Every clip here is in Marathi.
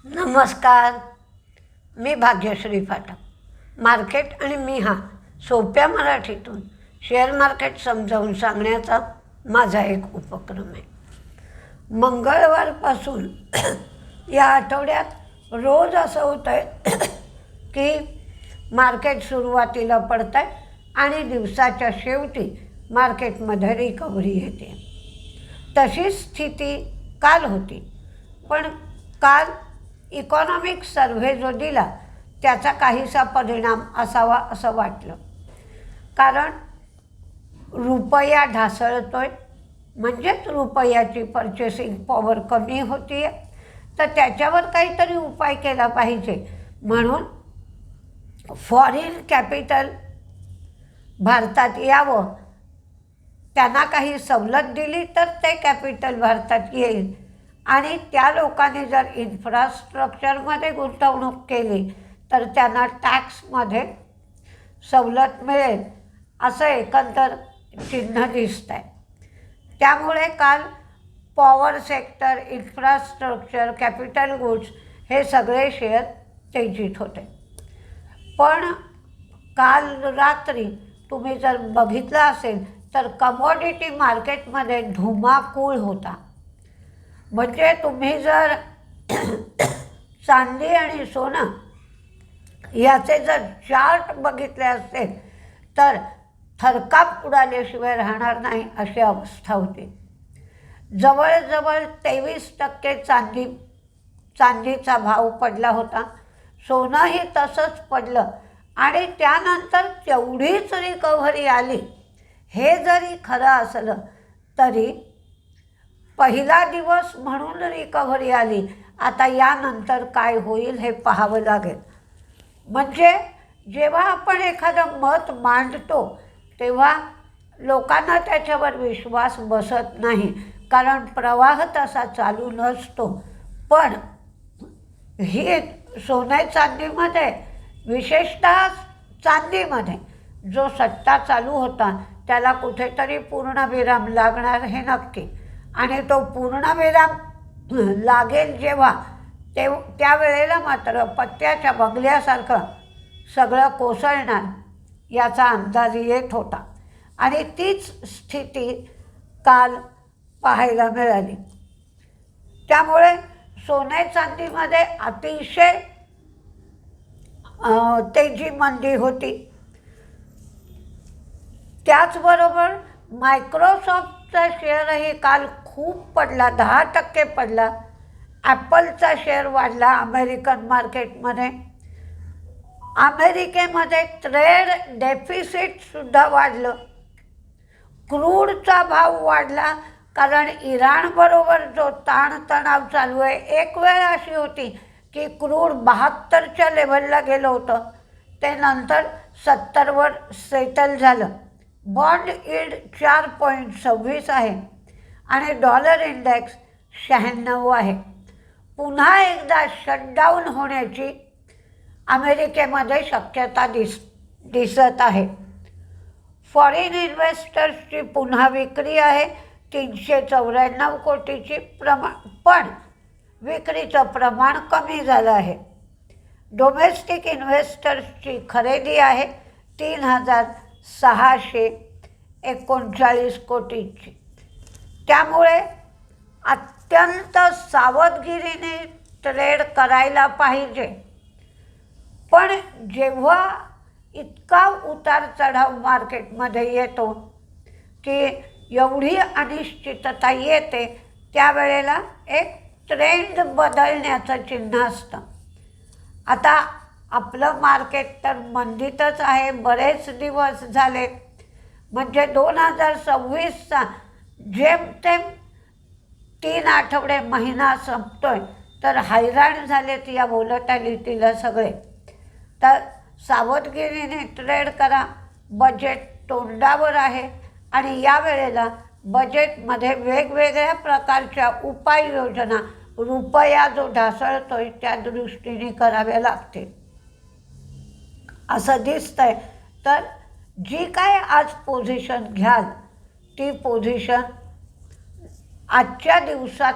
नमस्कार. मी भाग्यश्री फाटक. मार्केट आणि मी हा सोप्या मराठीतून शेअर मार्केट समजावून सांगण्याचा माझा एक उपक्रम आहे. मंगळवारपासून या आठवड्यात रोज असं होतं आहे की मार्केट सुरुवातीला पडतं आहे आणि दिवसाच्या शेवटी मार्केटमध्ये रिकव्हरी येते. तशीच स्थिती काल होती, पण काल इकॉनॉमिक सर्व्हे जो दिला त्याचा काहीसा परिणाम असावा असं वाटलं. कारण रुपया ढासळतोय, म्हणजेच रुपयाची पर्चेसिंग पॉवर कमी होती आहे, तर त्याच्यावर काहीतरी उपाय केला पाहिजे. म्हणून फॉरेन कॅपिटल भारतात यावं, त्यांना काही सवलत दिली तर ते कॅपिटल भारतात येईल आणि त्या लोकांनी जर इन्फ्रास्ट्रक्चरमध्ये गुंतवणूक केली तर त्यांना टॅक्समध्ये सवलत मिळेल, असं एकंदर चिन्ह दिसतं आहे. त्यामुळे काल power sector, infrastructure, capital goods हे सगळे शेअर तेजीत होते. पण काल रात्री तुम्ही जर बघितलं असेल तर कमॉडिटी मार्केटमध्ये धुमाकूळ होता. म्हणजे तुम्ही जर चांदी आणि सोनं याचे जर चार्ट बघितले असेल तर थरकाप उडाल्याशिवाय राहणार नाही अशी अवस्था होती. जवळजवळ 23% चांदीचा भाव पडला होता. सोनंही तसंच पडलं आणि त्यानंतर तेवढीच रिकव्हरी आली. हे जरी खरं असलं तरी पहिला दिवस म्हणून रिकव्हरी आली. आता यानंतर काय होईल हे पाहावं लागेल. म्हणजे जेव्हा आपण एखादं मत मांडतो तेव्हा लोकांना त्याच्यावर विश्वास बसत नाही, कारण प्रवाह तसा चालू नसतो. पण ही सोने चांदीमध्ये, विशेषतः चांदीमध्ये जो सट्टा चालू होता त्याला कुठेतरी पूर्णविराम लागणार हे नक्की. आणि तो पूर्णविराम लागेल जेव्हा त्यावेळेला मात्र पत्त्याच्या बंगल्यासारखं सगळं कोसळणार याचा अंदाज येत होता. आणि तीच स्थिती काल पाहायला मिळाली. त्यामुळे सोने चांदीमध्ये अतिशय तेजी मंदी होती. त्याचबरोबर मायक्रोसॉफ्टचा शेअरही काल खूप पडला, 10% पडला. ॲपलचा शेअर वाढला अमेरिकन मार्केटमध्ये. अमेरिकेमध्ये ट्रेड डेफिसिटसुद्धा वाढलं. क्रूडचा भाव वाढला, कारण इराणबरोबर जो ताणतणाव चालू आहे. एक वेळ अशी होती की क्रूड 72च्या लेव्हलला गेलं होतं, ते नंतर 70वर सेटल झालं. बॉन्ड यील्ड 4.26 आहे आणि डॉलर इंडेक्स 96 आहे. पुन्हा एकदा शटडाऊन होण्याची अमेरिकेमध्ये शक्यता दिसत आहे. फॉरेन इन्व्हेस्टर्सची पुन्हा विक्री आहे 394 कोटीची. पण विक्रीचं प्रमाण कमी झालं आहे. डोमेस्टिक इन्व्हेस्टर्सची खरेदी आहे 3639 कोटीची. त्यामुळे अत्यंत सावधगिरीने ट्रेड करायला पाहिजे. पण जेव्हा इतका उतार चढाव मार्केटमध्ये येतो की एवढी अनिश्चितता येते, त्यावेळेला एक ट्रेंड बदलण्याचं चिन्ह असतं. आता आपलं मार्केट तर मंदीतच आहे बरेच दिवस झाले. म्हणजे 2026चा जेमतेम 3 आठवडे महिना संपतोय, तर हैराण झालेत या व्होलॅटिलिटीला सगळे. तर सावधगिरीने ट्रेड करा. बजेट तोंडावर आहे आणि यावेळेला बजेटमध्ये वेगवेगळ्या प्रकारच्या उपाययोजना रुपया जो ढासळतोय त्या दृष्टीने कराव्या लागतील असं दिसतंय. तर जी काय आज पोझिशन घ्याल ती पोझिशन आजच्या दिवसात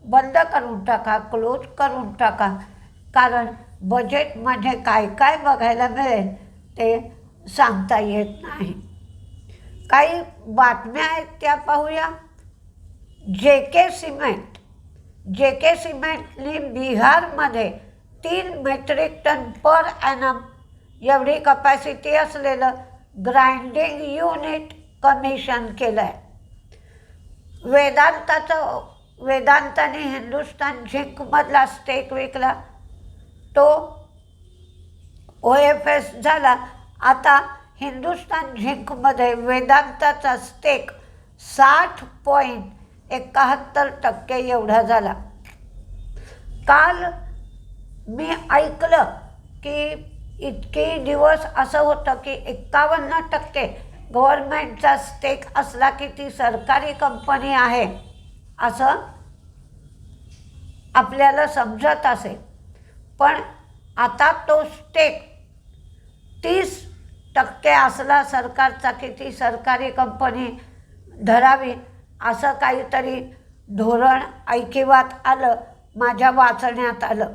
बंद करून टाका, क्लोज करून टाका, कारण बजेटमध्ये काय काय बघायला मिळेल ते सांगता येत नाही. काही बातम्या आहेत त्या पाहूया. जे के सिमेंटने बिहारमध्ये 3 मेट्रिक टन पर ॲनम एवढी कपॅसिटी असलेलं ग्राइंडिंग युनिट कमिशन केलं आहे. वेदांताने हिंदुस्तान झिंकमधला स्टेक विकला, तो OFS झाला. आता हिंदुस्तान झिंकमध्ये वेदांताचा स्टेक 60.71% एवढा झाला. काल मी ऐकलं की इतके दिवस असं होतं की 51% गव्हर्नमेंटचा स्टेक असला की ती सरकारी कंपनी आहे असं आपल्याला समजत असेल. पण आता तो स्टेक 30% असला सरकारचा की ती सरकारी कंपनी धरावी असं काहीतरी धोरण ऐकिवात आलं, माझ्या वाचण्यात आलं.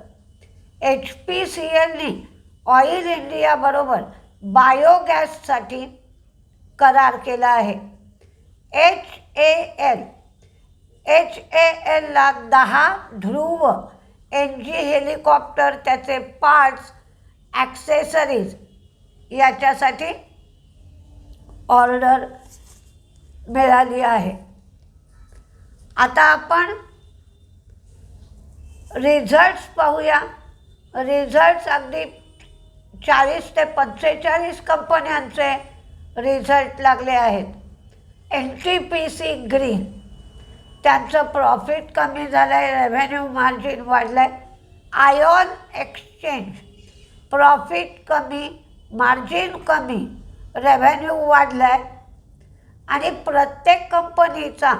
HPCLने ऑइल इंडियाबरोबर बायोगॅससाठी करार केला आहे. HALला 10 ध्रुव NG हेलिकॉप्टर, त्याचे पार्ट्स, ॲक्सेसरीज याच्यासाठी ऑर्डर मिळाली आहे. आता आपण रिझल्ट्स पाहूया. रिझल्ट्स अगदी 40 ते 45 कंपन्यांचे रिझल्ट लागले आहेत. NTPC ग्रीन, त्यांचं प्रॉफिट कमी झालं आहे, रेव्हेन्यू मार्जिन वाढलं आहे. आयॉन एक्सचेंज, प्रॉफिट कमी, मार्जिन कमी, रेव्हेन्यू वाढलं आहे. आणि प्रत्येक कंपनीचा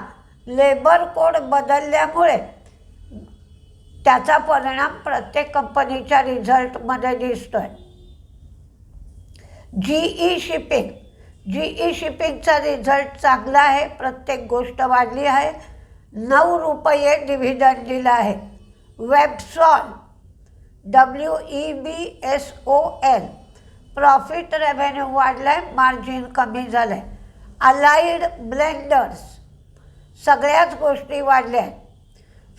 लेबर कोड बदलल्यामुळे त्याचा परिणाम प्रत्येक कंपनीच्या रिझल्टमध्ये दिसतो आहे. GE शिपिंगचा रिझल्ट चांगला आहे, प्रत्येक गोष्ट वाढली आहे. 9 रुपये डिव्हिडंड दिला आहे. वेबसॉल, WEBSOL, प्रॉफिट रेव्हेन्यू वाढलं आहे, मार्जिन कमी झालं आहे. अलाइड ब्लेंडर्स, सगळ्याच गोष्टी वाढल्या आहेत.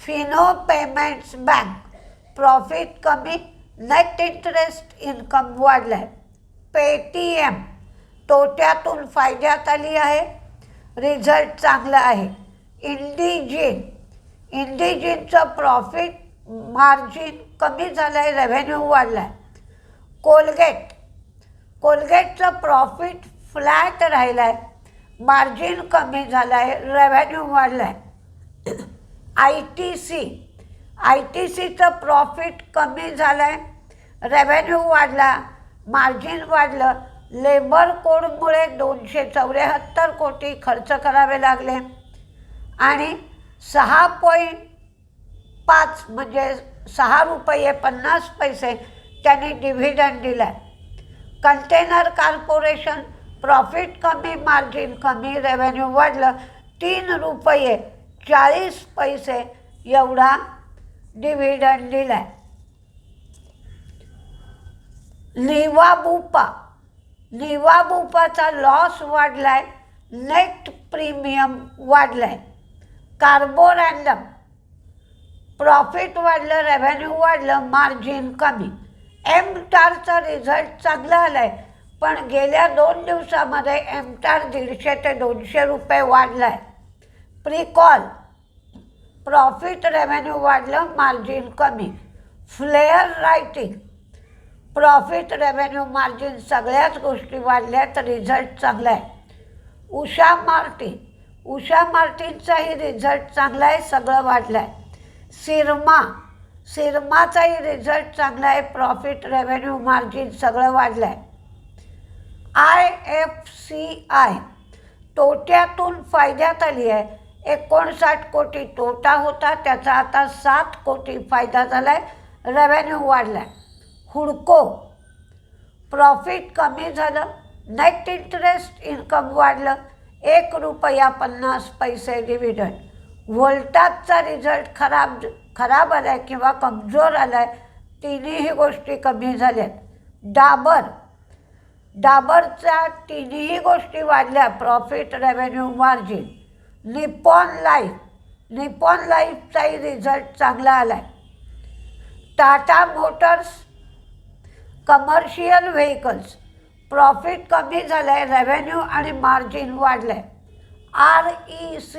फिनो पेमेंट्स बँक, प्रॉफिट कमी, नेट इंटरेस्ट इन्कम वाढलं आहे. पेटीएम तोट्यातून फायद्यात आली आहे, रिझल्ट चांगला आहे. इंडिजिनचं प्रॉफिट मार्जिन कमी झालं आहे, रेव्हेन्यू वाढला आहे. कोलगेटचं प्रॉफिट फ्लॅट राहिलं आहे, मार्जिन कमी झालं आहे, रेव्हेन्यू वाढला आहे. ITCचं प्रॉफिट कमी झालं आहे, रेव्हेन्यू वाढला, मार्जिन वाढलं. लेबर कोडमुळे 274 कोटी खर्च करावे लागले आणि 6.5 म्हणजे 6 रुपये 50 पैसे त्यांनी डिव्हिडंड दिला आहे. कंटेनर कॉर्पोरेशन, प्रॉफिट कमी, मार्जिन कमी, रेव्हेन्यू वाढलं, 3 रुपये 40 पैसे एवढा डिव्हिडंड दिला आहे. निवाबुपाचा लॉस वाढला आहे, नेट प्रीमियम वाढलं आहे. कार्बोरंडम, प्रॉफिट वाढलं, रेव्हेन्यू वाढलं, मार्जिन कमी. एमटारचा रिझल्ट चांगला आला आहे, पण गेल्या 2 दिवसामध्ये एमटार 150 ते 200 रुपये वाढला आहे. प्रिकॉल, प्रॉफिट रेव्हेन्यू वाढलं, मार्जिन कमी. Flair Writing, profit revenue margin सगळ्याच गोष्टी वाढल्या, तर रिझल्ट चांगला आहे. उषा मार्टिनचाही रिझल्ट चांगला आहे, सगळं वाढलं आहे. सिरमाचाही रिझल्ट चांगला आहे, प्रॉफिट रेव्हेन्यू मार्जिन सगळं वाढलं आहे. IFCI तोट्यातून फायद्यात आली आहे, 59 कोटी तोटा होता, त्याचा आता 7 कोटी फायदा झाला आहे, रेव्हेन्यू वाढला आहे. हुडको, प्रॉफिट कमी झालं, नेट इंटरेस्ट इन्कम वाढलं, 1 रुपया 50 पैसे डिव्हिडंड. व्होल्टाजचा रिझल्ट खराब आला आहे किंवा कमजोर आला आहे, तिन्हीही गोष्टी कमी झाल्यात. डाबरच्या तिन्ही गोष्टी वाढल्या, प्रॉफिट, रेव्हेन्यू, मार्जिन. निपॉन लाईफचाही रिझल्ट चांगला आला आहे. Tata Motors commercial vehicles profit कमी झालं आहे, रेव्हेन्यू आणि मार्जिन वाढलं आहे. REC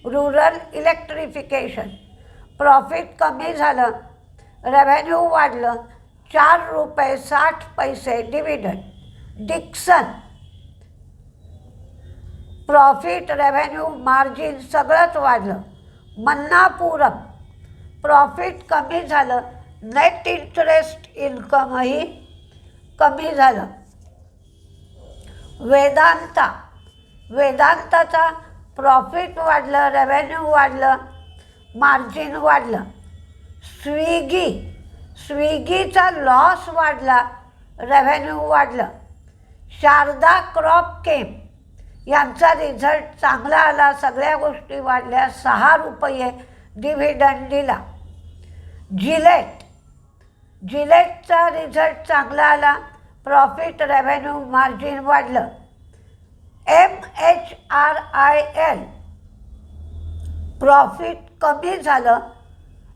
रुरल इलेक्ट्रिफिकेशन प्रॉफिट कमी झालं, रेव्हेन्यू वाढलं, ₹4.60 dividend. Dixon profit, revenue, margin सगळंच वाढलं. मन्नापुरम प्रॉफिट कमी झालं, नेट इंटरेस्ट इन्कमही कमी झालं. वेदांताचा प्रॉफिट वाढलं, रेव्हेन्यू वाढलं, मार्जिन वाढलं. स्विगीचा लॉस वाढला, रेव्हेन्यू वाढलं. शारदा क्रॉपकेम यांचा रिझल्ट चांगला आला, सगळ्या गोष्टी वाढल्या, ₹6 डिव्हिडंड दिला. जिलेटचा रिझल्ट चांगला आला, प्रॉफिट, रेव्हेन्यू, मार्जिन वाढलं. MHRIL प्रॉफिट कमी झालं,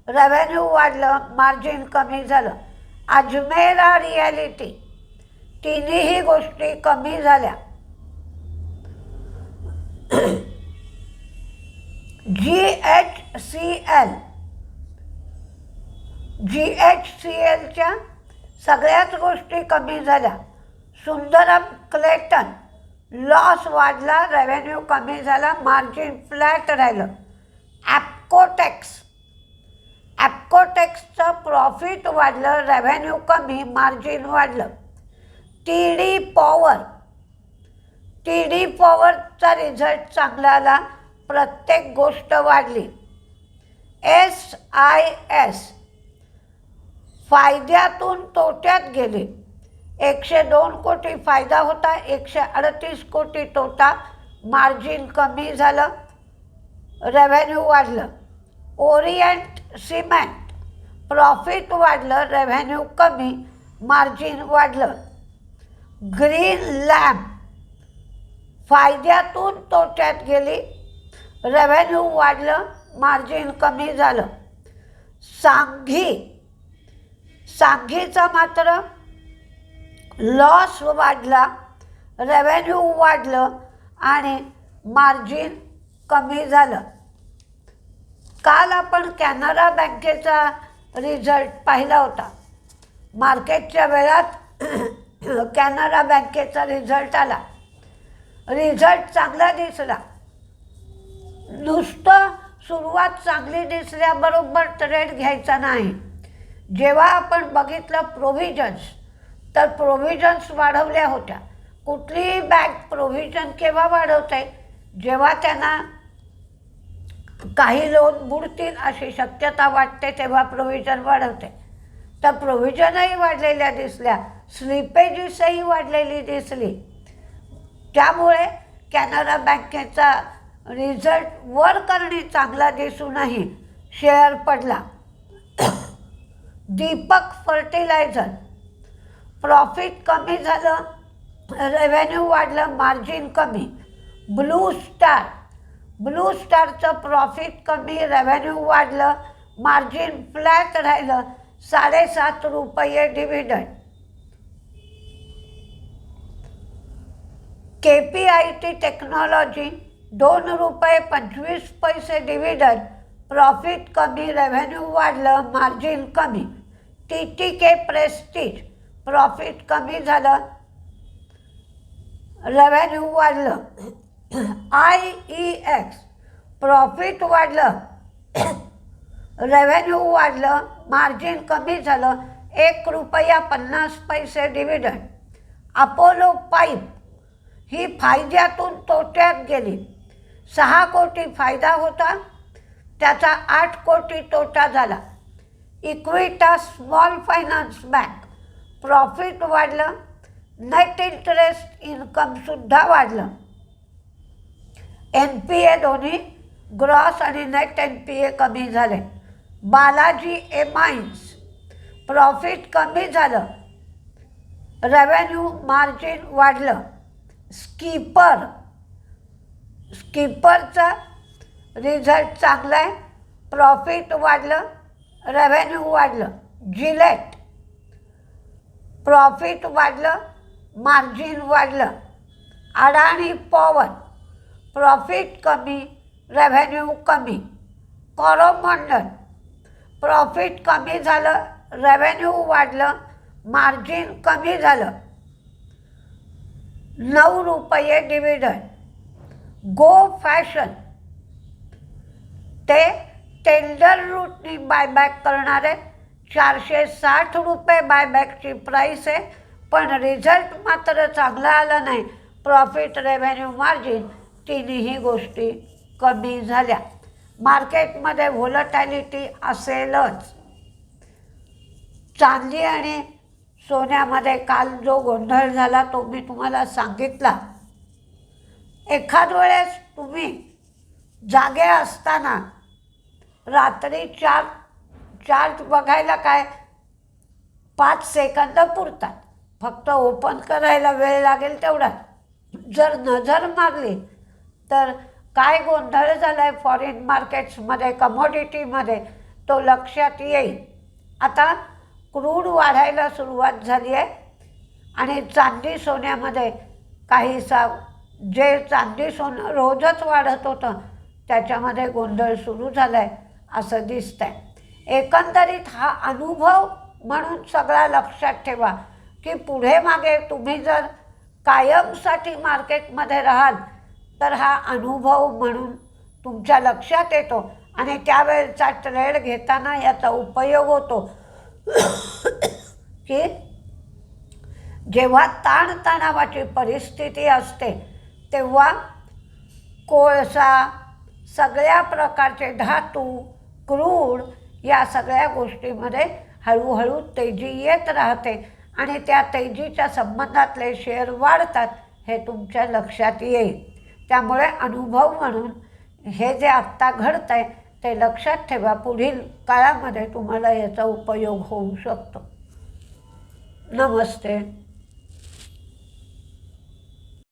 रेव्हेन्यू वाढलं, मार्जिन कमी झालं. अजमेरा रिॲलिटी तिन्ही गोष्टी कमी झाल्या. GHCLच्या सगळ्याच गोष्टी कमी झाल्या. सुंदरम क्लेटन लॉस वाढला, रेव्हेन्यू कमी झाला, मार्जिन फ्लॅट राहिलं. ॲपकोटेक्सचं प्रॉफिट वाढलं, रेव्हेन्यू कमी, मार्जिन वाढलं. TD पॉवरचा रिझल्ट चांगला आला, प्रत्येक गोष्ट वाढली. SIS फायद्यातून तोट्यात गेले, 102 कोटी फायदा होता, 138 कोटी तोटा, मार्जिन कमी झालं, रेव्हेन्यू वाढलं. ओरिएंट सिमेंट प्रॉफिट वाढलं, रेव्हेन्यू कमी, मार्जिन वाढलं. ग्रीन लॅम्प फायद्यातून तोट्यात गेली, रेव्हेन्यू वाढलं, मार्जिन कमी झालं. सांघीचा मात्र लॉस वाढला, रेव्हेन्यू वाढलं आणि मार्जिन कमी झालं. काल आपण कॅनरा बँकेचा रिझल्ट पाहिला होता. मार्केटच्या वेळात कॅनरा बँकेचा रिझल्ट आला. रिझल्ट चांगला दिसला. नुसतं सुरुवात चांगली दिसल्याबरोबर ट्रेड घ्यायचा नाही. जेव्हा आपण बघितलं तर प्रोव्हिजन्स वाढवल्या होत्या. कुठलीही बँक प्रोव्हिजन केव्हा वाढवते? जेव्हा त्यांना काही लोन बुडतील अशी शक्यता वाटते तेव्हा प्रोव्हिजन वाढवते. तर प्रोव्हिजनही वाढलेल्या दिसल्या, स्लिपेजेसही वाढलेली दिसली. त्यामुळे कॅनरा बँकेचा रिझल्ट वर करणे चांगला दिसूनही शेअर पडला. दीपक फर्टिलायझर प्रॉफिट कमी झालं, रेव्हेन्यू वाढलं, मार्जिन कमी. ब्लू स्टारचं प्रॉफिट कमी, रेव्हेन्यू वाढलं, मार्जिन फ्लॅट राहिलं, ₹7.5 dividend. KPIT technology ₹2.25 dividend, profit कमी, रेव्हेन्यू वाढलं, मार्जिन कमी. TTK प्रेस्टीज प्रॉफिट कमी झालं, रेव्हेन्यू वाढलं. IEX प्रॉफिट वाढलं, रेव्हेन्यू वाढलं, मार्जिन कमी झालं, ₹1.50 डिव्हिडंड. अपोलो पाईप ही फायद्यातून तोट्यात गेली. 6 कोटी फायदा होता, त्याचा 8 कोटी तोटा झाला. Equitas small finance bank profit वाढलं, नेट इंटरेस्ट इन्कमसुद्धा वाढलं. NPA दोन्ही ग्रॉस आणि नेट NPA कमी झाले. बालाजी एमाइन्स प्रॉफिट कमी झालं, रेव्हेन्यू मार्जिन वाढलं. स्कीपरचा रिझल्ट चांगला आहे, प्रॉफिट वाढलं, रेव्हेन्यू वाढलं. जिलेट प्रॉफिट वाढलं, मार्जिन वाढलं. अडाणी पॉवर प्रॉफिट कमी, रेव्हेन्यू कमी. कोरोमंडल प्रॉफिट कमी झालं, रेव्हेन्यू वाढलं, मार्जिन कमी झालं. 9 रुपये डिव्हिडंड. गो फॅशन ते टेंडर रूटनी बायबॅक करणार आहेत. 460 रुपये बायबॅकची प्राईस आहे, पण रिझल्ट मात्र चांगला आला नाही. प्रॉफिट, रेव्हेन्यू, मार्जिन तिन्ही गोष्टी कमी झाल्या. मार्केटमध्ये व्होलॅटिलिटी असेलच. चांदी आणि सोन्यामध्ये काल जो गोंधळ झाला तो मी तुम्हाला सांगितला. एखाद वेळेस तुम्ही जागे असताना रात्री चार्ट बघायला काय 5 सेकंद पुरतात, फक्त ओपन करायला वेळ लागेल तेवढा. जर नजर मारली तर काय गोंधळ झाला आहे फॉरेन मार्केट्समध्ये, कमॉडिटीमध्ये, तो लक्षात येईल. आता क्रूड वाढायला सुरुवात झाली आहे आणि चांदी सोन्यामध्ये काहीसा, जे चांदी सोनं रोजच वाढत होतं त्याच्यामध्ये गोंधळ सुरू झाला आहे असं दिसतं आहे. एकंदरीत हा अनुभव म्हणून सगळा लक्षात ठेवा की पुढे मागे तुम्ही जर कायमसाठी मार्केटमध्ये राहाल तर हा अनुभव म्हणून तुमच्या लक्षात येतो आणि त्यावेळेचा ट्रेड घेताना याचा उपयोग होतो की जेव्हा ताणतणावाची परिस्थिती असते तेव्हा कोळसा, सगळ्या प्रकारचे धातू, क्रूड या सगळ्या गोष्टीमध्ये हळूहळू तेजी येत राहते आणि त्या तेजीच्या संबंधातले शेअर वाढतात हे तुमच्या लक्षात येईल. त्यामुळे अनुभव म्हणून हे जे आत्ता घडतं आहे ते लक्षात ठेवा. पुढील काळामध्ये तुम्हाला याचा उपयोग होऊ शकतो. नमस्ते.